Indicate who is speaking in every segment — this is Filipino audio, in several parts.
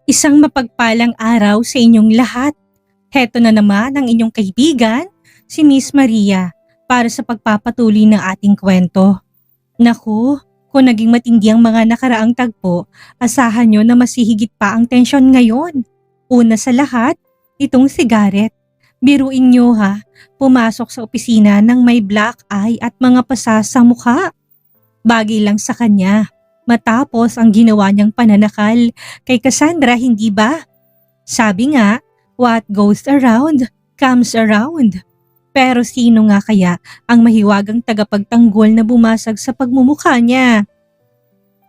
Speaker 1: Isang mapagpalang araw sa inyong lahat. Heto na naman ang inyong kaibigan, si Miss Maria, para sa pagpapatuloy ng ating kwento. Naku, kung naging matindi ang mga nakaraang tagpo, asahan nyo na masihigit pa ang tensyon ngayon. Una sa lahat, itong si Garrett. Biruin nyo ha, pumasok sa opisina ng may black eye at mga pasa sa mukha. Bagay lang sa kanya. Matapos ang ginawa niyang pananakal kay Cassandra, hindi ba? Sabi nga, what goes around comes around. Pero sino nga kaya ang mahiwagang tagapagtanggol na bumasag sa pagmumukha niya?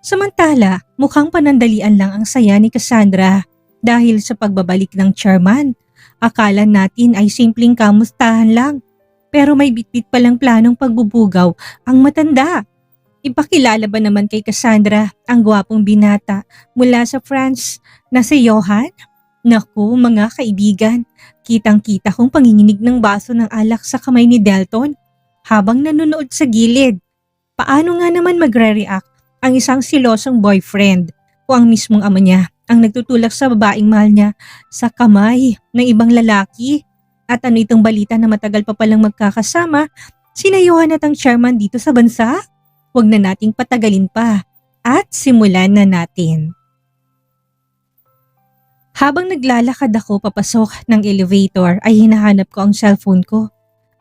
Speaker 1: Samantala, mukhang panandalian lang ang saya ni Cassandra dahil sa pagbabalik ng chairman. Akala natin ay simpleng kamustahan lang, pero may bitbit palang planong pagbubugaw ang matanda. Ipakilala ba naman kay Cassandra ang gwapong binata mula sa France na si Johan? Naku mga kaibigan, kitang-kita kong panginginig ng baso ng alak sa kamay ni Delton habang nanonood sa gilid. Paano nga naman magre-react ang isang silosong boyfriend o ang mismong ama niya ang nagtutulak sa babaeng mahal niya sa kamay ng ibang lalaki? At ano itong balita na matagal pa palang magkakasama sina Johan at ang chairman dito sa bansa? Huwag na nating patagalin pa at simulan na natin. Habang naglalakad ako papasok ng elevator ay hinahanap ko ang cellphone ko.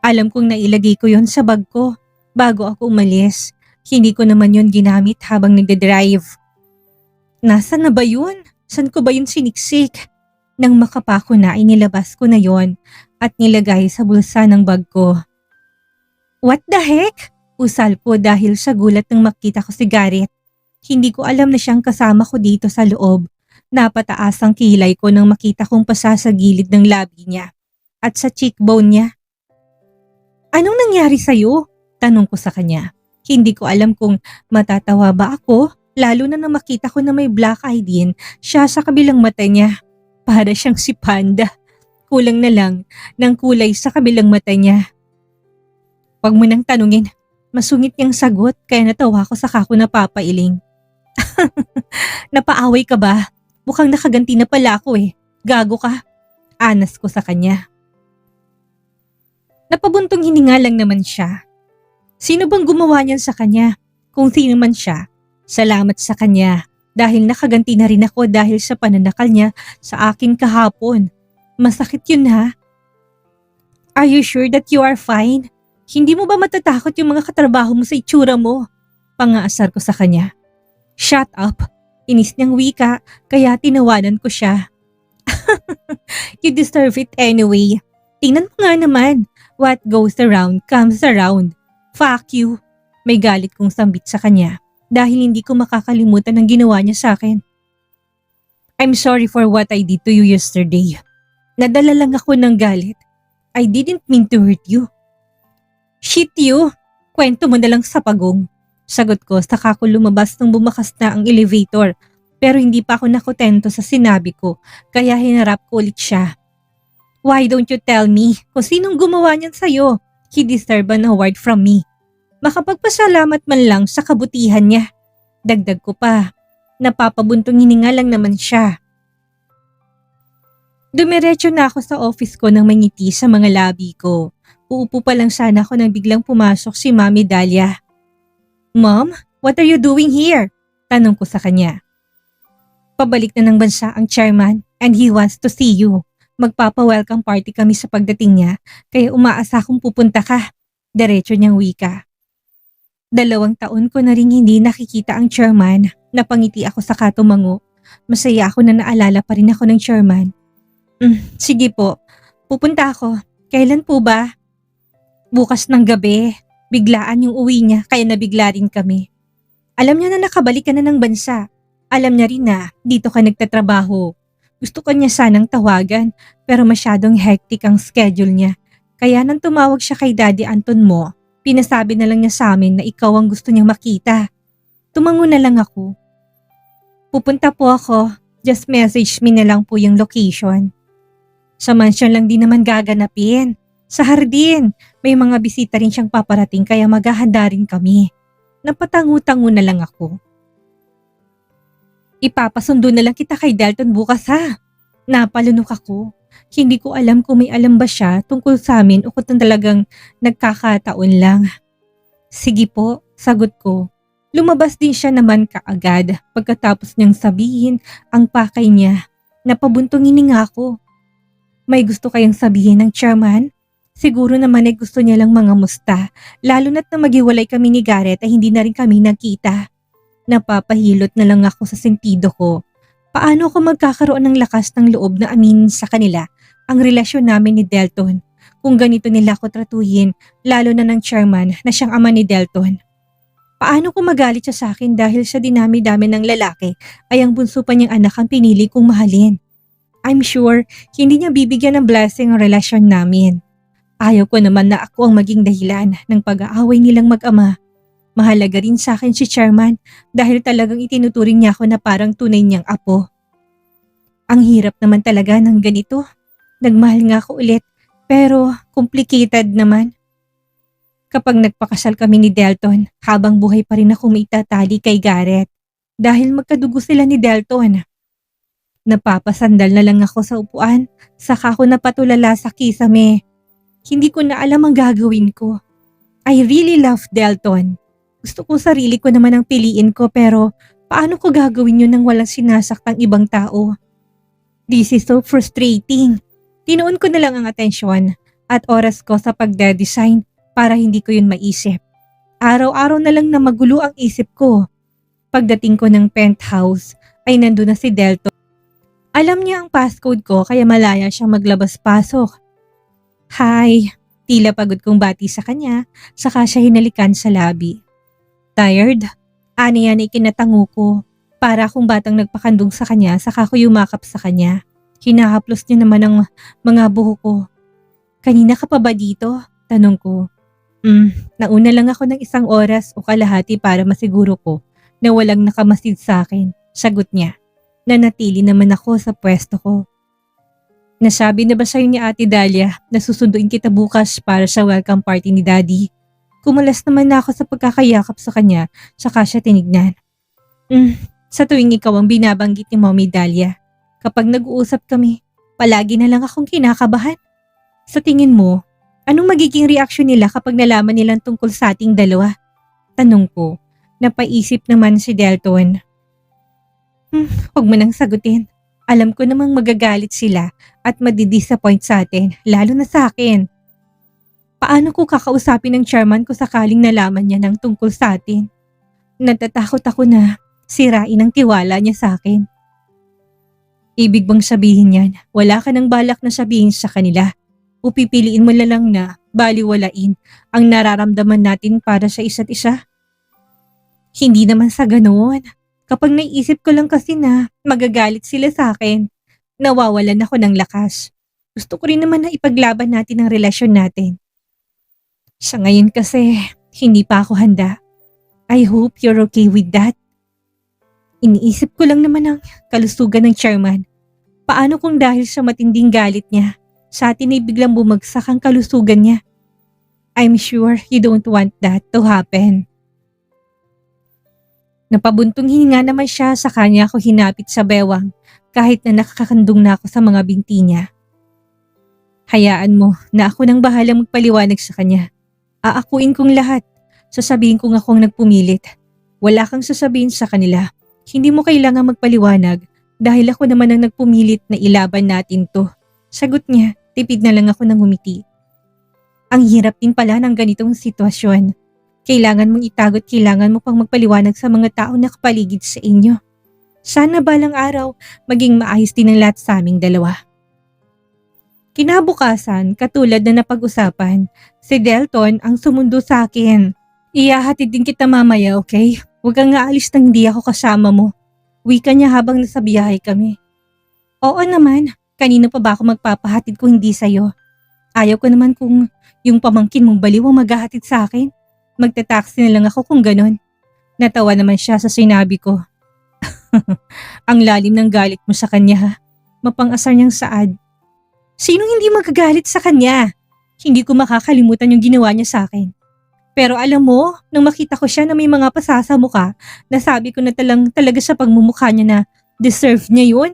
Speaker 1: Alam kong nailagay ko yon sa bag ko bago ako umalis. Hindi ko naman yon ginamit habang nagdadrive. Nasaan na ba yun? San ko ba yun siniksik? Nang makapako na ay nilabas ko na yon at nilagay sa bulsa ng bag ko. What the heck? Usal ko dahil sa gulat nang makita ko si Garrett. Hindi ko alam na siyang kasama ko dito sa loob. Napataas ang kilay ko nang makita kong pasa sa gilid ng labi niya at sa cheekbone niya. Anong nangyari sa'yo? Tanong ko sa kanya. Hindi ko alam kung matatawa ba ako, lalo na nang makita ko na may black eye din siya sa kabilang mata niya. Para siyang si Panda. Kulang na lang ng kulay sa kabilang mata niya. Huwag mo nang tanungin. Masungit niyang sagot kaya natawa ko sa kako napapailing. Napaaway ka ba? Mukhang nakaganti na pala ako eh. Gago ka. Anas ko sa kanya. Napabuntong hininga lang naman siya. Sino bang gumawa niyan sa kanya? Kung sino man siya, salamat sa kanya dahil nakaganti na rin ako dahil sa pananakal niya sa akin kahapon. Masakit yun ha? Are you sure that you are fine? Hindi mo ba matatakot yung mga katrabaho mo sa itsura mo? Pangaasar ko sa kanya. Shut up. Inis niyang wika kaya tinawanan ko siya. You deserve it anyway. Tingnan mo nga naman. What goes around comes around. Fuck you. May galit kong sambit sa kanya dahil hindi ko makakalimutan ang ginawa niya sa akin. I'm sorry for what I did to you yesterday. Nadala lang ako ng galit. I didn't mean to hurt you. Shit you! Kwento mo na lang sa pagong. Sagot ko saka ko lumabas nang bumakas na ang elevator pero hindi pa ako nakotento sa sinabi ko kaya hinarap ko ulit siya. Why don't you tell me kung sinong gumawa niyan sa'yo? He deserve an award from me. Makapagpasalamat man lang sa kabutihan niya. Dagdag ko pa, napapabuntong hininga lang naman siya. Dumiretso na ako sa office ko nang mangiti sa mga labi ko. Uupo pa lang sana ako nang biglang pumasok si Mami Dahlia. Mom, what are you doing here? Tanong ko sa kanya. Pabalik na ng bansa ang chairman and he wants to see you. Magpapa-welcome party kami sa pagdating niya kaya umaasa kong pupunta ka. Diretso niyang wika. 2 taon ko na rin hindi nakikita ang chairman. Napangiti ako sa katumango. Masaya ako na naalala pa rin ako ng chairman. Sige po, pupunta ako. Kailan po ba? Bukas ng gabi. Biglaan yung uwi niya kaya nabigla rin kami. Alam niya na nakabalik ka na ng bansa. Alam niya rin na dito ka nagtatrabaho. Gusto ko niya sanang tawagan pero masyadong hectic ang schedule niya. Kaya nang tumawag siya kay Daddy Anton mo, pinasabi na lang niya sa amin na ikaw ang gusto niyang makita. Tumango na lang ako. Pupunta po ako. Just message me na lang po yung location. Sa mansion lang din naman gaganapin. Sa hardin, may mga bisita rin siyang paparating kaya maghahanda rin kami. Napatango-tango na lang ako. Ipapasundo na lang kita kay Dalton bukas ha. Napalunok ako. Hindi ko alam kung may alam ba siya tungkol sa amin o kung talagang nagkakataon lang. Sige po, sagot ko. Lumabas din siya naman kaagad pagkatapos niyang sabihin ang pakay niya. Napabuntong hininga ako. May gusto kayang sabihin ng chairman? Siguro naman ay gusto niya lang mga musta, lalo na't na maghiwalay kami ni Garrett ay hindi na rin kami nagkita. Napapahilot na lang ako sa sentido ko. Paano ako magkakaroon ng lakas ng loob na aminin sa kanila ang relasyon namin ni Delton kung ganito nila ako tratuhin, lalo na ng chairman na siyang ama ni Delton? Paano kung magalit siya sa akin dahil sa dinami-dami ng lalaki ay ang bunso pa niyang anak ang pinili kong mahalin? I'm sure hindi niya bibigyan ng blessing ang relasyon namin. Ayaw ko naman na ako ang maging dahilan ng pag-aaway nilang mag-ama. Mahalaga rin sa akin si chairman dahil talagang itinuturing niya ako na parang tunay niyang apo. Ang hirap naman talaga ng ganito. Nagmahal nga ako ulit pero complicated naman. Kapag nagpakasal kami ni Delton, habang buhay pa rin ako maitatali kay Garrett dahil magkadugo sila ni Delton. Napapasandal na lang ako sa upuan, saka ako napatulala sa kisame. Hindi ko na alam ang gagawin ko. I really love Delton. Gusto ko sarili ko naman ang piliin ko pero paano ko gagawin yun nang walang sinasaktang ibang tao? This is so frustrating. Tinuon ko na lang ang atensyon at oras ko sa pagde-design para hindi ko yun maisip. Araw-araw na lang na magulo ang isip ko. Pagdating ko ng penthouse ay nandun na si Delton. Alam niya ang passcode ko kaya malaya siyang maglabas-pasok. Hi, tila pagod kong bati sa kanya, saka siya hinalikan sa labi. Tired? Ani yan ikinatango ko. Para akong batang nagpakandong sa kanya, saka ko yumakap sa kanya. Hinahaplos niya naman ang mga buhok ko. Kanina ka pa ba dito? Tanong ko. Nauna lang ako ng 1 oras o kalahati para masiguro ko na walang nakamasid sa akin. Sagot niya. Nanatili naman ako sa pwesto ko. Nasabi na ba sa'yo ni Ate Dahlia na susunduin kita bukas para sa welcome party ni Daddy? Kumalas naman na ako sa pagkakayakap sa kanya, saka siya tinignan. Sa tuwing ikaw ang binabanggit ni Mommy Dahlia, kapag nag-uusap kami, palagi na lang akong kinakabahan. Sa tingin mo, anong magiging reaksyon nila kapag nalaman nilang tungkol sa ating dalawa? Tanong ko, napaisip naman si Delton. Huwag mo nang sagutin. Alam ko namang magagalit sila at madidisappoint sa atin, lalo na sa akin. Paano ko kakausapin ng chairman ko sakaling nalaman niya ng tungkol sa atin? Natatakot ako na sirain ang tiwala niya sa akin. Ibig bang sabihin yan, wala ka nang balak na sabihin sa kanila o pipiliin mo na lang na baliwalain ang nararamdaman natin para sa isa't isa? Hindi naman sa ganoon. Kapag naiisip ko lang kasi na magagalit sila sa akin, nawawalan ako ng lakas. Gusto ko rin naman na ipaglaban natin ang relasyon natin. Sa ngayon kasi, hindi pa ako handa. I hope you're okay with that. Iniisip ko lang naman ang kalusugan ng chairman. Paano kung dahil sa matinding galit niya, sa atin ay biglang bumagsak ang kalusugan niya? I'm sure you don't want that to happen. Napabuntong hininga naman siya sa kanya ako hinapit sa bewang kahit na nakakandong na ako sa mga binti niya. Hayaan mo na ako nang bahalang magpaliwanag sa kanya. Aakuin kong lahat. Sasabihin kong ako ang nagpumilit. Wala kang sasabihin sa kanila. Hindi mo kailangang magpaliwanag dahil ako naman ang nagpumilit na ilaban natin to. Sagot niya, tipid na lang ako ng ngumiti. Ang hirap din pala ng ganitong sitwasyon. Kailangan mong itagot, kailangan mo pang magpaliwanag sa mga tao na kapaligid sa inyo. Sana balang araw, maging maayos din ang lahat sa aming dalawa. Kinabukasan, katulad na napag-usapan, si Delton ang sumundo sa akin. Iyahatid din kita mamaya, okay? Huwag kang aalis nang hindi ako kasama mo. Wika niya habang nasa biyahe kami. Oo naman, kanino pa ba ako magpapahatid kung hindi sa'yo? Ayaw ko naman kung yung pamangkin mong baliw ang maghahatid sa akin. Magta-taxi na lang ako kung ganon. Natawa naman siya sa sinabi ko. Ang lalim ng galit mo sa kanya ha. Mapang-asar niyang saad. Sinong hindi magagalit sa kanya? Hindi ko makakalimutan yung ginawa niya sa akin. Pero alam mo, nang makita ko siya na may mga pasa sa mukha, nasabi ko na talaga sa pagmumukha niya na deserve niya yun.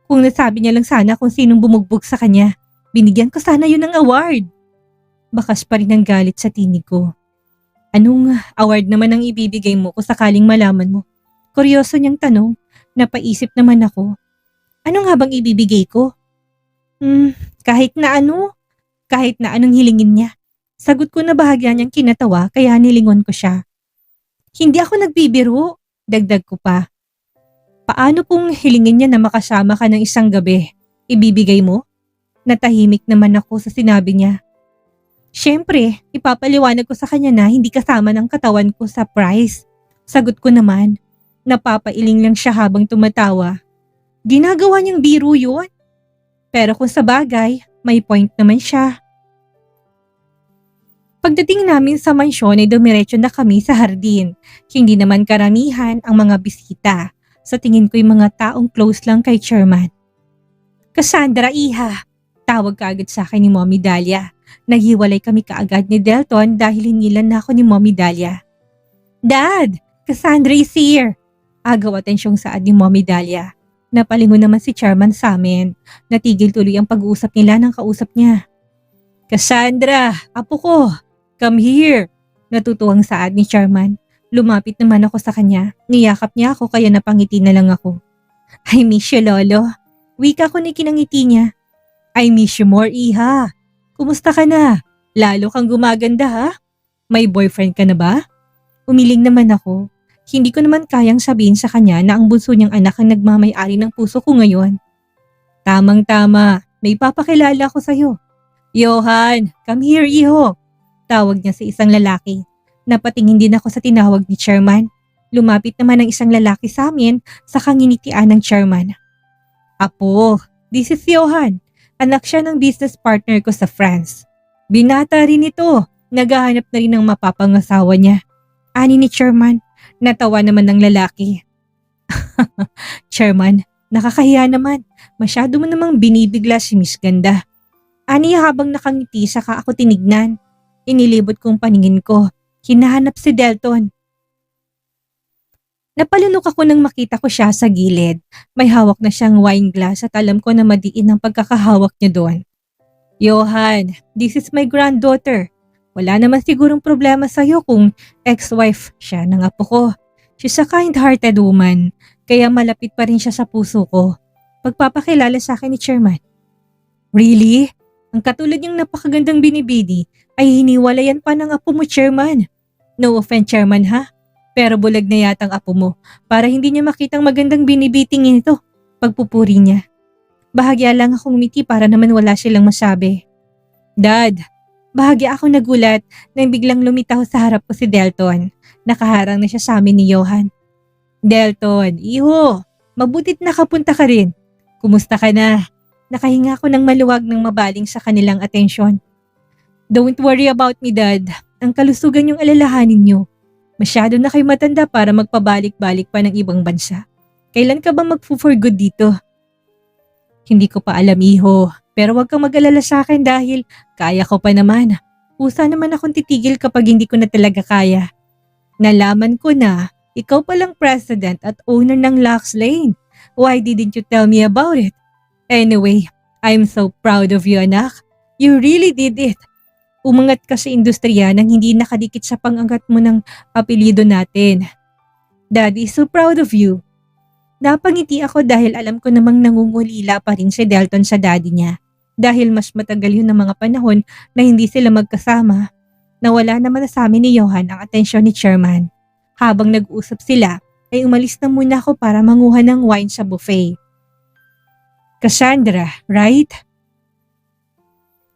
Speaker 1: Kung nasabi niya lang sana kung sinong bumugbog sa kanya, binigyan ko sana yun ng award. Bakas pa rin ang galit sa tinig ko. Anong award naman ang ibibigay mo kung sakaling malaman mo? Kuryoso niyang tanong, napaisip naman ako. Ano nga bang ibibigay ko? Kahit na ano, kahit na anong hilingin niya. Sagot ko na bahagya niyang kinatawa kaya nilingon ko siya. Hindi ako nagbibiro, dagdag ko pa. Paano kung hilingin niya na makasama ka ng isang gabi? Ibibigay mo? Natahimik naman ako sa sinabi niya. Siyempre, ipapaliwanag ko sa kanya na hindi kasama ng katawan ko sa prize. Sagot ko naman, napapailing lang siya habang tumatawa. Ginagawa niyang biro yun. Pero kung sa bagay, may point naman siya. Pagdating namin sa mansyon ay dumiretso na kami sa hardin. Hindi naman karamihan ang mga bisita. Sa tingin ko'y mga taong close lang kay Chairman. Cassandra, iha! Tawag kaagad sa akin ni Mommy Dahlia. Naghiwalay kami kaagad ni Delton dahil hinilan na ako ni Mommy Dahlia. Dad! Cassandra is here! Agaw atensyong saad ni Mommy Dahlia. Napalingon naman si Chairman sa amin. Natigil tuloy ang pag-uusap nila ng kausap niya. Cassandra! Apo ko! Come here! Natutuwang saad ni Chairman. Lumapit naman ako sa kanya. Niyakap niya ako kaya napangiti na lang ako. I miss you, Lolo. Wika ko ni kinangiti niya. I miss you more, iha. Kumusta ka na? Lalo kang gumaganda, ha? May boyfriend ka na ba? Umiling naman ako. Hindi ko naman kayang sabihin sa kanya na ang bunso niyang anak ang nagmamay-ari ng puso ko ngayon. Tamang-tama. May papakilala ko sa'yo. Johan, come here, iho. Tawag niya sa isang lalaki. Napatingin din ako sa tinawag ni Chairman. Lumapit naman ang isang lalaki sa amin sa kanginitian ng Chairman. Apo, this is Johan. Anak siya ng business partner ko sa France. Binata rin ito. Naghahanap na rin ng mapapangasawa niya. Ani ni Chairman. Natawa naman ng lalaki. Chairman, nakakahiya naman. Masyado mo namang binibigla si Miss Ganda. Ani habang nakangiti saka ako tinignan. Inilibot kong paningin ko. Hinahanap si Delton. Napalunok ako nang makita ko siya sa gilid. May hawak na siyang wine glass at alam ko na madiin ang pagkakahawak niya doon. Johan, this is my granddaughter. Wala naman sigurong problema sa'yo kung ex-wife siya ng apo ko. She's a kind-hearted woman, kaya malapit pa rin siya sa puso ko. Pagpapakilala sa akin ni Chairman. Really? Ang katulad niyang napakagandang binibini ay hiniwalayan pa ng apo mo, Chairman. No offense, Chairman, ha? Pero bulag na yatang apo mo para hindi niya makitang magandang binibiting ito. Pagpupuri niya. Bahagya lang akong umiti para naman wala silang masabi. Dad, bahagya ako nagulat nang biglang lumitaw sa harap ko si Delton. Nakaharang na siya sa amin ni Johan. Delton, iho, mabutit nakapunta ka rin. Kumusta ka na? Nakahinga ko ng maluwag ng mabaling sa kanilang atensyon. Don't worry about me, Dad. Ang kalusugan yung alalahanin niyo. Masyado na kayo matanda para magpabalik-balik pa ng ibang bansa. Kailan ka ba mag-for good dito? Hindi ko pa alam, iho. Pero wag kang mag-alala sa akin dahil kaya ko pa naman. Usa naman akong titigil kapag hindi ko na talaga kaya. Nalaman ko na ikaw palang president at owner ng Lux Lane. Why didn't you tell me about it? Anyway, I'm so proud of you, anak. You really did it. Umangat ka sa industriya nang hindi nakadikit sa pangangat mo ng apelyido natin. Daddy is so proud of you. Napangiti ako dahil alam ko namang nangungulila pa rin si Delton sa daddy niya. Dahil mas matagal yun ng mga panahon na hindi sila magkasama. Nawala naman na sa amin ni Johan ang atensyon ni Chairman. Habang nag-usap sila, ay umalis na muna ako para manguha ng wine sa buffet. Cassandra, right?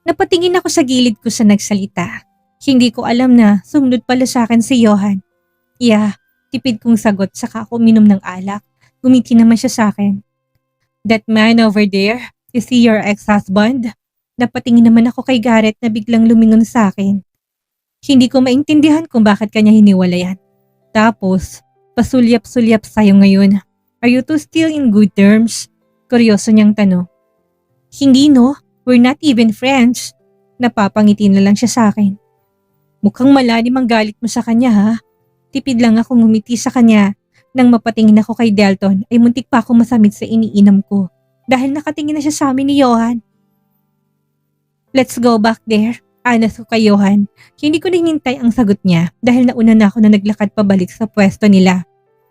Speaker 1: Napatingin ako sa gilid ko sa nagsalita. Hindi ko alam na sumunod pala sa akin si Johan. Yeah, tipid kong sagot saka ako uminom ng alak. Gumiti naman siya sa akin. That man over there, is he your ex-husband? Napatingin naman ako kay Garrett na biglang lumingon sa akin. Hindi ko maintindihan kung bakit kanya hiniwalayan. Tapos, pasulyap-sulyap sa'yo ngayon. Are you two still in good terms? Kuryoso niyang tanong. Hindi no, we're not even friends. Napapangiti na lang siya sa akin. Mukhang malalim ang galit mo sa kanya ha. Tipid lang akong ngumiti sa kanya. Nang mapatingin ako kay Delton ay muntik pa ako masamit sa iniinam ko. Dahil nakatingin na siya sa amin ni Johan. Let's go back there. Anas ko kay Johan. Hindi ko na hinintay ang sagot niya dahil nauna na ako na naglakad pabalik sa pwesto nila.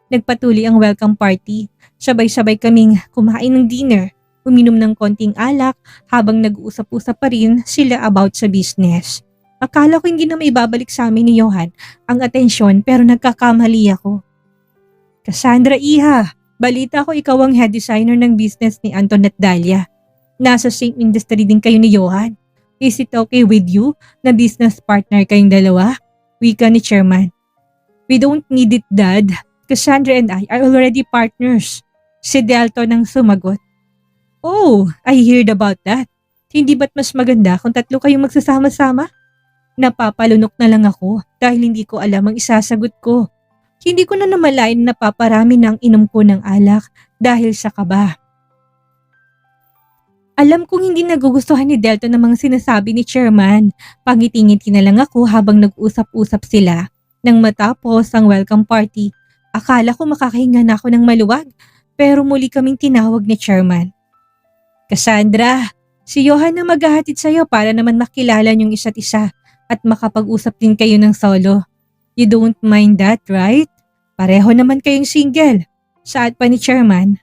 Speaker 1: Nagpatuloy ang welcome party. Sabay-sabay kaming kumain ng dinner. Uminom ng konting alak habang nag-uusap-usap pa rin sila about sa business. Akala ko hindi na may babalik sa amin ni Johan ang atensyon pero nagkakamali ako. Cassandra Iha, balita ko ikaw ang head designer ng business ni Anton at Dahlia. Nasa same industry din kayo ni Johan. Is it okay with you na business partner kayong dalawa? Wika ni Chairman. We don't need it, Dad. Cassandra and I are already partners. Si Delton ang sumagot. Oh, I heard about that. Hindi ba't mas maganda kung tatlo kayong magsasama-sama? Napapalunok na lang ako dahil hindi ko alam ang isasagot ko. Hindi ko na namalayan na napaparami na ang inom ko ng alak dahil sa kaba. Alam kong hindi nagugustuhan ni Delton ang mga sinasabi ni Chairman. Pangiti-ngiti na lang ako habang nag-usap-usap sila. Nang matapos ang welcome party, akala ko makakahinga na ako ng maluwag pero muli kaming tinawag ni Chairman. Cassandra, si Johan na maghahatid sa'yo para naman makilala niyong isa't isa at makapag-usap din kayo ng solo. You don't mind that, right? Pareho naman kayong single. Saad pa ni Chairman.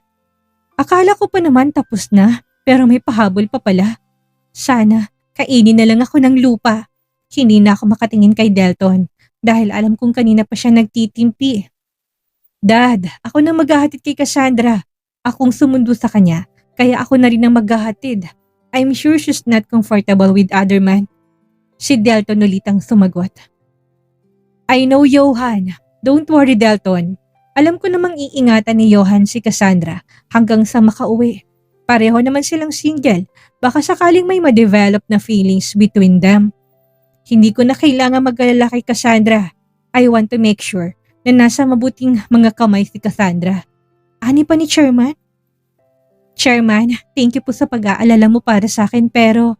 Speaker 1: Akala ko pa naman tapos na pero may pahabol pa pala. Sana kainin na lang ako ng lupa. Hindi na ako makatingin kay Delton dahil alam kong kanina pa siya nagtitimpi. Dad, ako na maghahatid kay Cassandra. Akong sumundo sa kanya kaya ako na rin ang maghahatid. I'm sure she's not comfortable with other man. Si Delton ulit ang sumagot. I know Johan. Don't worry Delton. Alam ko namang iingatan ni Johan si Cassandra hanggang sa makauwi. Pareho naman silang single. Baka sakaling may ma-develop na feelings between them. Hindi ko na kailangan mag-alala kay Cassandra. I want to make sure na nasa mabuting mga kamay si Cassandra. Ani pa ni Chairman? Chairman, thank you po sa pag-aalala mo para sa akin pero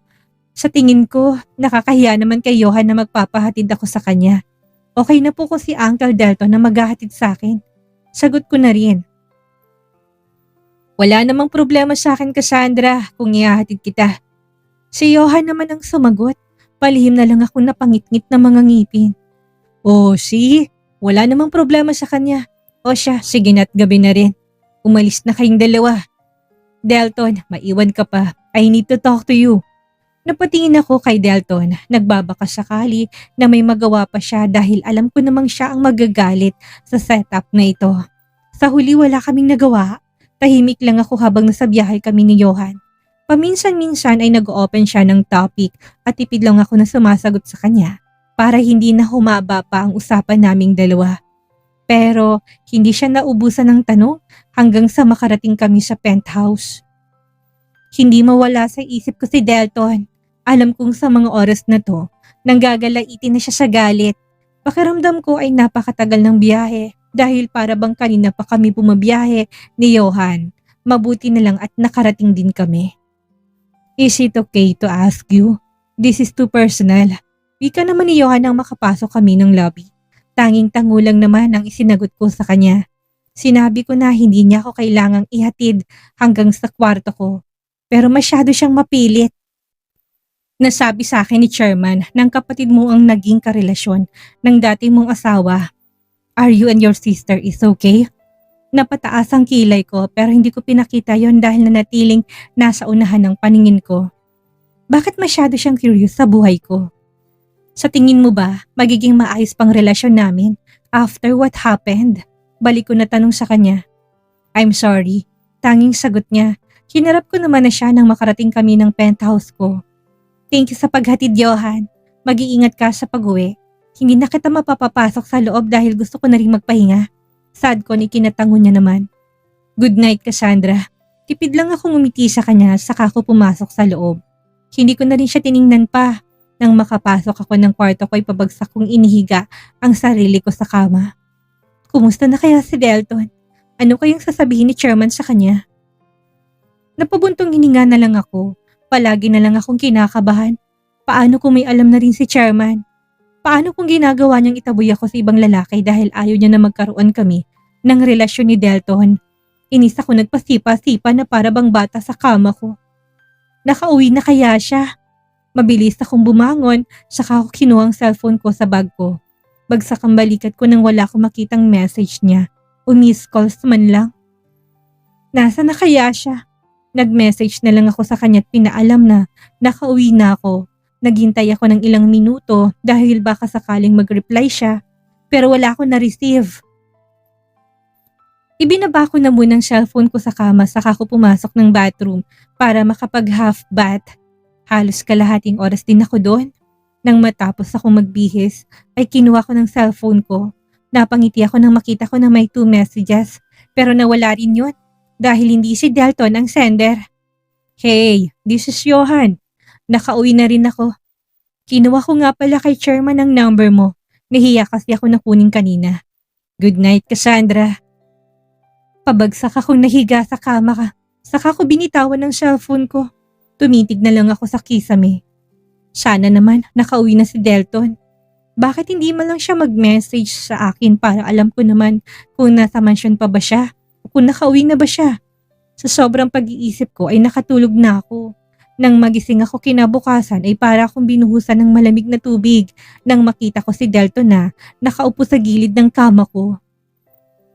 Speaker 1: sa tingin ko nakakahiya naman kay Johan na magpapahatid ako sa kanya. Okay na po ko si Uncle Delton na maghahatid sa akin. Sagot ko na rin. Wala namang problema sa akin Cassandra kung ihahatid kita. Si Johan naman ang sumagot. Palihim na lang ako napangitngit na mga ngipin. Oh, see? Wala namang problema sa kanya. O siya, sige na't gabi na rin. Umalis na kayong dalawa. Delton, maiwan ka pa. I need to talk to you. Napatingin ako kay Delton, nagbabaka sakali na may magawa pa siya dahil alam ko namang siya ang magagalit sa setup na ito. Sa huli wala kaming nagawa, tahimik lang ako habang nasa biyahe kami ni Johan. Paminsan-minsan ay nag-open siya ng topic at tipid lang ako na sumasagot sa kanya para hindi na humaba pa ang usapan naming dalawa. Pero hindi siya naubusan ng tanong hanggang sa makarating kami sa penthouse. Hindi mawala sa isip ko si Delton. Alam kong sa mga oras na to, nanggagalaitin na siya sa galit. Pakiramdam ko ay napakatagal ng biyahe dahil para bang kanina pa kami bumabiyahe ni Johan. Mabuti na lang at nakarating din kami. Is it okay to ask you? This is too personal. Wika naman ni Johan nang makapasok kami ng lobby. Tanging-tango lang naman ang isinagot ko sa kanya. Sinabi ko na hindi niya ako kailangang ihatid hanggang sa kwarto ko. Pero masyado siyang mapilit. Nasabi sa akin ni Chairman ng kapatid mo ang naging karelasyon ng dati mong asawa. Are you and your sister is okay? Napataas ang kilay ko pero hindi ko pinakita yon dahil nanatiling nasa unahan ng paningin ko. Bakit masyado siyang curious sa buhay ko? Sa tingin mo ba magiging maayos pang relasyon namin after what happened? Balik ko na tanong sa kanya. I'm sorry. Tanging sagot niya. Hinarap ko naman na siya nang makarating kami ng penthouse ko. Thank you sa paghatid, Johan. Mag-iingat ka sa pag-uwi. Hindi na kita mapapapasok sa loob dahil gusto ko na rin magpahinga. Sad ko ni kinatango niya naman. Good night, Cassandra. Tipid lang akong umiti sa kanya saka ako pumasok sa loob. Hindi ko na rin siya tiningnan pa. Nang makapasok ako ng kwarto ko ay pabagsak kong inihiga ang sarili ko sa kama. Kumusta na kaya si Delton? Ano kayang sasabihin ni Chairman sa kanya? Napabuntong hininga na lang ako. Palagi na lang akong kinakabahan. Paano kung may alam na rin si Chairman? Paano kung ginagawa niyang itaboy ako sa ibang lalaki dahil ayaw niya na magkaroon kami ng relasyon ni Delton? Inis ako nagpasipa-sipa na para bang bata sa kama ko. Nakauwi na kaya siya? Mabilis akong bumangon, saka ako kinuha ang cellphone ko sa bag ko. Bagsak ang balikat ko nang wala akong makitang message niya o missed calls man lang. Nasa na kaya siya? Nag-message na lang ako sa kanya at pinaalam na nakauwi na ako. Naghintay ako ng ilang minuto dahil baka sakaling mag-reply siya, pero wala akong na-receive. Ibinaba ko na muna ang cellphone ko sa kama saka ako pumasok ng bathroom para makapag half bath. Halos kalahating oras din ako doon. Nang matapos ako magbihis ay kinuha ko ng cellphone ko. Napangiti ako nang makita ko na may 2 messages pero nawala rin yun dahil hindi si Delton ang sender. Hey, this is Johan. Nakauwi na rin ako. Kinuha ko nga pala kay chairman ang number mo. Nahiya kasi ako na kunin kanina. Good night, Cassandra. Pabagsak akong nahiga sa kama ka. Saka ko binitawan ng cellphone ko. Tumitig na lang ako sa kisame. Sana naman nakauwi na si Delton. Bakit hindi man lang siya mag-message sa akin para alam ko naman kung nasa mansion pa ba siya o kung nakauwi na ba siya. Sa sobrang pag-iisip ko ay nakatulog na ako. Nang magising ako kinabukasan ay para akong binuhusan ng malamig na tubig nang makita ko si Delton na nakaupo sa gilid ng kama ko.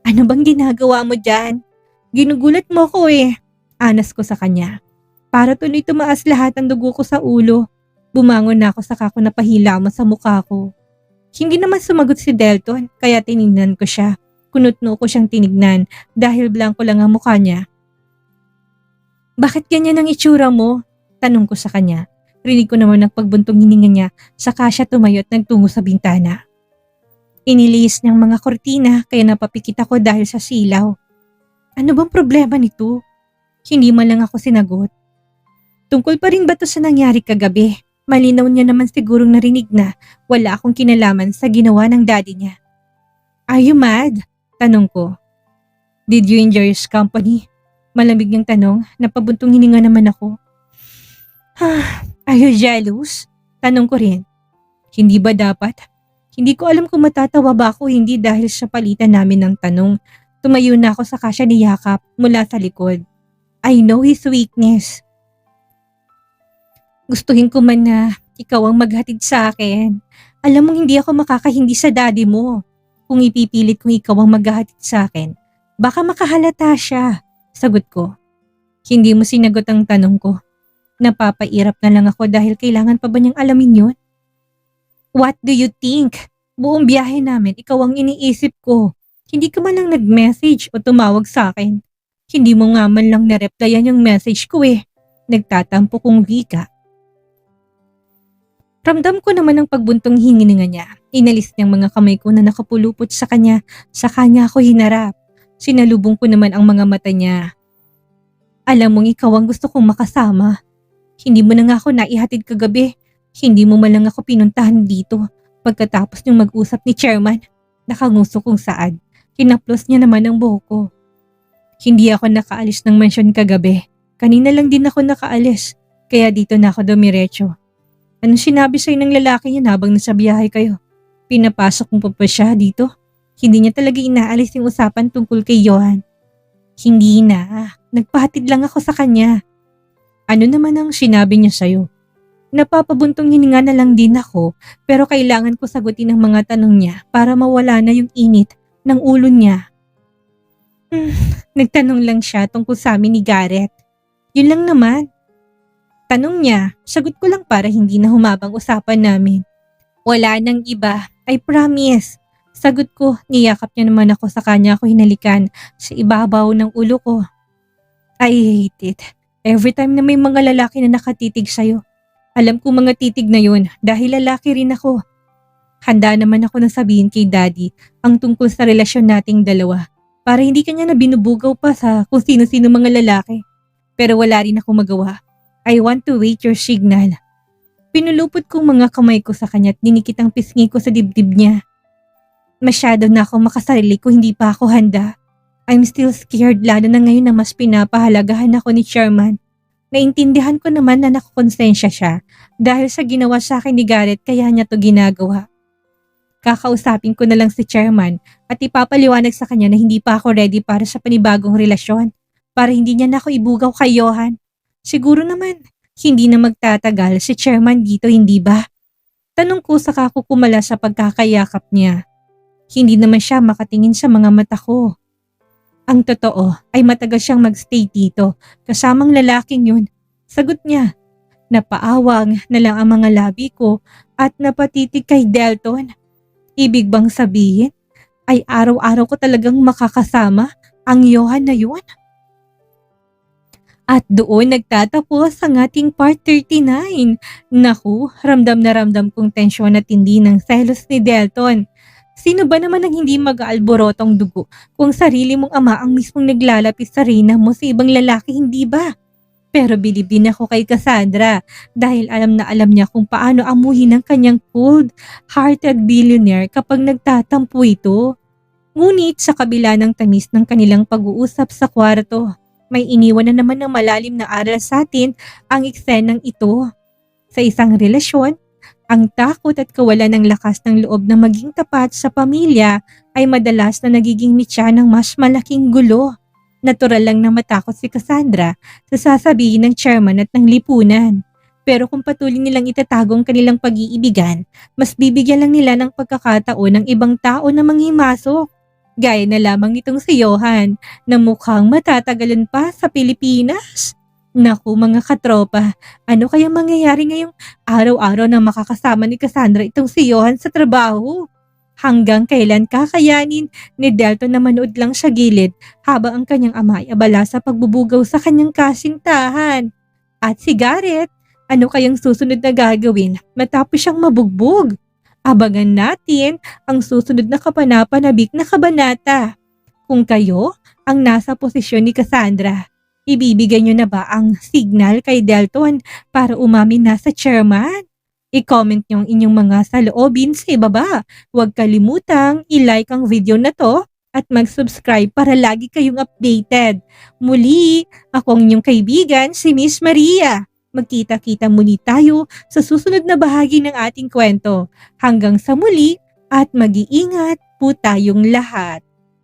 Speaker 1: Ano bang ginagawa mo dyan? Ginugulat mo ko eh. Anas ko sa kanya. Para tuloy tumaas lahat ang dugo ko sa ulo. Bumangon na ako saka ko napahila mo sa mukha ko. Hindi naman sumagot si Delton kaya tinignan ko siya. Kunot-no ko siyang tinignan dahil blanko lang ang mukha niya. Bakit ganyan ang itsura mo? Tanong ko sa kanya. Rinig ko naman ang pagbuntong hininga niya saka siya tumayo at nagtungo sa bintana. Iniliis niyang mga kortina kaya napapikit ako dahil sa silaw. Ano bang problema nito? Hindi man lang ako sinagot. Tungkol pa rin ba to sa nangyari kagabi? Malinaw niya naman sigurong narinig na wala akong kinalaman sa ginawa ng daddy niya. Are you mad? Tanong ko. Did you enjoy his company? Malamig niyang tanong, napabuntong hininga naman ako. Are you jealous? Tanong ko rin. Hindi ba dapat? Hindi ko alam kung matatawa ba ako hindi dahil sa palitan namin ng tanong. Tumayo na ako sa kasya ni Yakap mula sa likod. I know his weakness. Gustuhin ko man na ikaw ang maghatid sa akin. Alam mong hindi ako makakahindi sa daddy mo. Kung ipipilit kong ikaw ang maghatid sa akin, baka makahalata siya. Sagot ko. Hindi mo sinagot ang tanong ko. Napapairap na lang ako dahil kailangan pa ba niyang alamin yun? What do you think? Buong biyahe namin, ikaw ang iniisip ko. Hindi ka man lang nag-message o tumawag sa akin. Hindi mo nga man lang na-replyan yung message ko eh. Nagtatampo kong wika. Ramdam ko naman ang pagbuntong hininga niya. Inalis niyang mga kamay ko na nakapulupot sa kanya. Sa kanya ako hinarap. Sinalubong ko naman ang mga mata niya. Alam mong ikaw ang gusto kong makasama. Hindi mo na nga ako naihatid kagabi. Hindi mo man lang ako pinuntahan dito. Pagkatapos niyong mag-usap ni chairman, nakanguso kong saan. Kinaplos niya naman ang buhok ko. Hindi ako nakaalis ng mansyon kagabi. Kanina lang din ako nakaalis. Kaya dito na ako dumiretso. Anong sinabi sa'yo ng lalaki niya habang nasa biyahe kayo? Pinapasok mo pa siya dito? Hindi niya talaga inaalis yung usapan tungkol kay Johan. Hindi na. Nagpahatid lang ako sa kanya. Ano naman ang sinabi niya sa'yo? Napapabuntong hininga na lang din ako pero kailangan ko sagutin ang mga tanong niya para mawala na yung init ng ulo niya. Nagtanong lang siya tungkol sa amin ni Garrett. Yun lang naman. Tanong niya, sagot ko lang para hindi na humabang usapan namin. Wala nang iba, I promise. Sagot ko, niyakap niya naman ako sa kanya ako hinalikan sa ibabaw ng ulo ko. I hate it. Every time na may mga lalaki na nakatitig sa'yo, alam ko mga titig na yun dahil lalaki rin ako. Handa naman ako na sabihin kay daddy ang tungkol sa relasyon nating dalawa para hindi kanya na binubugaw pa sa kung sino-sino mga lalaki. Pero wala rin ako magawa. I want to wait your signal. Pinulupot kong mga kamay ko sa kanya at dinikit ang pisngi ko sa dibdib niya. Masyado na ako makasarili kung hindi pa ako handa. I'm still scared lalo na ngayon na mas pinapahalagahan ako ni Chairman. Naintindihan ko naman na nakakonsensya siya dahil sa ginawa sa akin ni Garrett kaya niya to ginagawa. Kakausapin ko na lang si chairman at ipapaliwanag sa kanya na hindi pa ako ready para sa panibagong relasyon para hindi niya na ako ibugaw kay Johan. Siguro naman, hindi na magtatagal si chairman dito, hindi ba? Tanong ko saka ako kumala sa pagkakayakap niya. Hindi naman siya makatingin sa mga mata ko. Ang totoo ay matagal siyang magstay dito kasamang lalaking yun. Sagot niya. Napaawang na lang ang mga labi ko at napatitig kay Delton. Ibig bang sabihin ay araw-araw ko talagang makakasama ang Johan na yun? At doon nagtatapos ang ating part 39. Naku, ramdam na ramdam kong tensyon at tindi ng selos ni Delton. Sino ba naman ang hindi mag-aalborotong dugo kung sarili mong ama ang mismong naglalapis sa reyna mo sa ibang lalaki, hindi ba? Pero bilibin ako kay Cassandra dahil alam na alam niya kung paano amuhin ang kanyang cold-hearted billionaire kapag nagtatampo ito. Ngunit sa kabila ng tamis ng kanilang pag-uusap sa kwarto, may iniwan na naman ng malalim na aral sa atin ang eksenang ito. Sa isang relasyon, ang takot at kawalan ng lakas ng loob na maging tapat sa pamilya ay madalas na nagiging mitya ng mas malaking gulo. Natural lang na matakot si Cassandra sa sasabihin ng chairman at ng lipunan. Pero kung patuloy nilang itatago ang kanilang pag-iibigan, mas bibigyan lang nila ng pagkakataon ng ibang tao na manghimasok. Gaya na lamang nitong si Johan na mukhang matatagalan pa sa Pilipinas. Naku mga katropa, ano kayang mangyayari ngayong araw-araw na makakasama ni Cassandra itong si Johan sa trabaho? Hanggang kailan kakayanin ni Delton na manood lang sa gilid habang ang kanyang ama ay abala sa pagbubugaw sa kanyang kasintahan? At si Garrett, ano kayang susunod na gagawin matapos siyang mabugbog? Abangan natin ang susunod na kapanapanabik na kabanata. Kung kayo ang nasa posisyon ni Cassandra, ibibigay niyo na ba ang signal kay Delton para umamin na sa chairman? I-comment niyo ang inyong mga saloobin sa ibaba. Huwag kalimutang i-like ang video na to at mag-subscribe para lagi kayong updated. Muli, ako ang inyong kaibigan, si Miss Maria. Magkita-kita muli tayo sa susunod na bahagi ng ating kwento. Hanggang sa muli at mag-iingat po tayong lahat.